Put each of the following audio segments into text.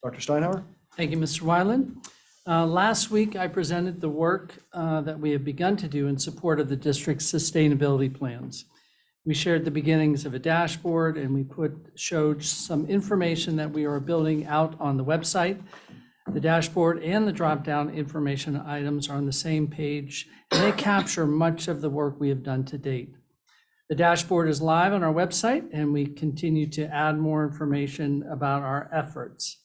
Dr. Steinhauer? Thank you, Mr. Weiland. Last week, I presented the work that we have begun to do in support of the district's sustainability plans. We shared the beginnings of a dashboard, and we showed some information that we are building out on the website. The dashboard and the drop-down information items are on the same page, and they capture much of the work we have done to date. The dashboard is live on our website, and we continue to add more information about our efforts.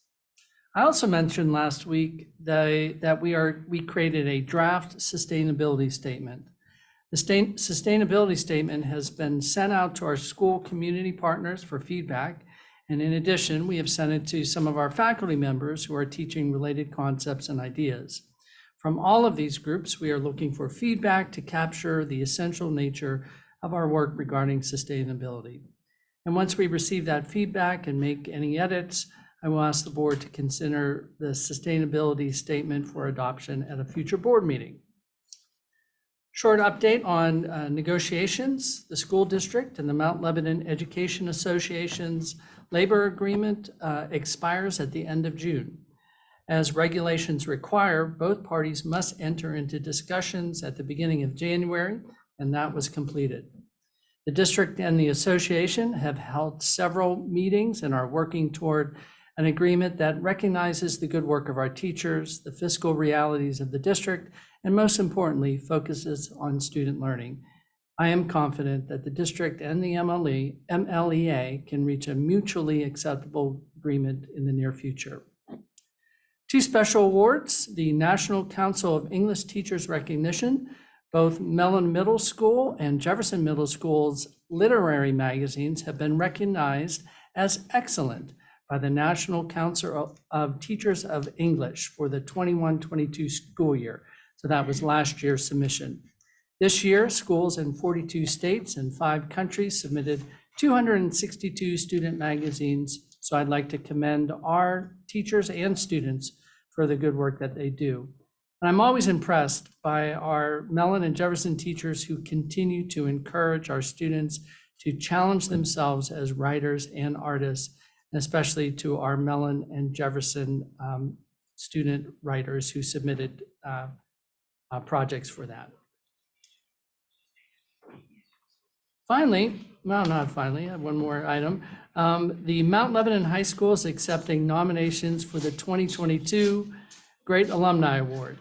I also mentioned last week that we created a draft sustainability statement. The sustainability statement has been sent out to our school community partners for feedback. And in addition, we have sent it to some of our faculty members who are teaching related concepts and ideas. From all of these groups, we are looking for feedback to capture the essential nature of our work regarding sustainability. And once we receive that feedback and make any edits, I will ask the board to consider the sustainability statement for adoption at a future board meeting. Short update on negotiations. The school district and the Mount Lebanon Education Association's labor agreement expires at the end of June. As regulations require, both parties must enter into discussions at the beginning of January, and that was completed. The district and the association have held several meetings and are working toward an agreement that recognizes the good work of our teachers, the fiscal realities of the district, and most importantly, focuses on student learning. I am confident that the district and the MLEA can reach a mutually acceptable agreement in the near future. Two special awards, the National Council of English Teachers Recognition, both Mellon Middle School and Jefferson Middle School's literary magazines have been recognized as excellent by the National Council of Teachers of English for the 21-22 school year. So that was last year's submission. This year, schools in 42 states and 5 countries submitted 262 student magazines. So I'd like to commend our teachers and students for the good work that they do. And I'm always impressed by our Mellon and Jefferson teachers who continue to encourage our students to challenge themselves as writers and artists, and especially to our Mellon and Jefferson student writers who submitted projects for that. Finally, no, not finally, I have one more item. The Mount Lebanon High School is accepting nominations for the 2022 Great Alumni Award.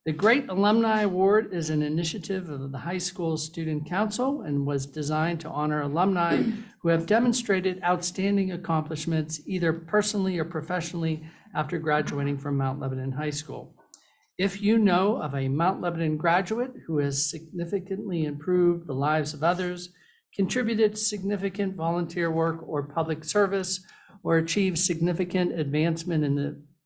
The Great Alumni Award is an initiative of the high school student council and was designed to honor alumni who have demonstrated outstanding accomplishments either personally or professionally after graduating from Mount Lebanon High School. If you know of a Mount Lebanon graduate who has significantly improved the lives of others, contributed significant volunteer work or public service, or achieved significant advancement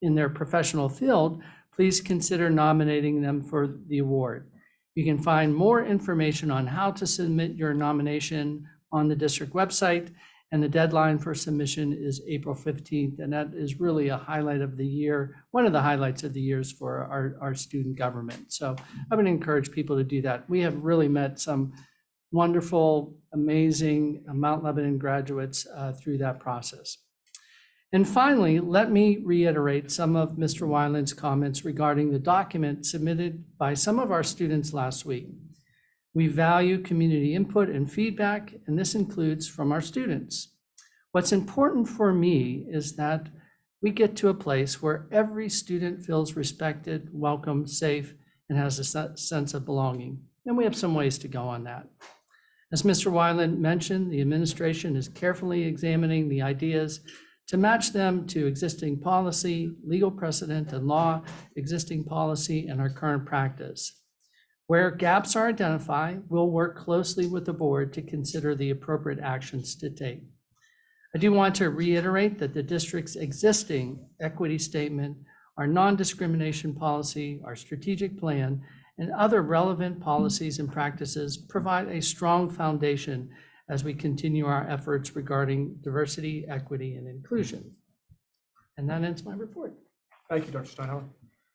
in their professional field, please consider nominating them for the award. You can find more information on how to submit your nomination on the district website, and the deadline for submission is April 15th, and that is really a highlight of the year, one of the highlights of the years for our student government. So I would encourage people to do that. We have really met some wonderful, amazing Mount Lebanon graduates through that process. And finally, let me reiterate some of Mr. Weiland's comments regarding the document submitted by some of our students last week. We value community input and feedback, and this includes from our students. What's important for me is that we get to a place where every student feels respected, welcome, safe, and has a sense of belonging. And we have some ways to go on that. As Mr. Weiland mentioned, the administration is carefully examining the ideas to match them to existing policy, legal precedent, and law, existing policy, and our current practice. Where gaps are identified, we'll work closely with the board to consider the appropriate actions to take. I do want to reiterate that the district's existing equity statement, our non-discrimination policy, our strategic plan, and other relevant policies and practices provide a strong foundation as we continue our efforts regarding diversity, equity, and inclusion. And that ends my report. Thank you, Dr. Steinhauer.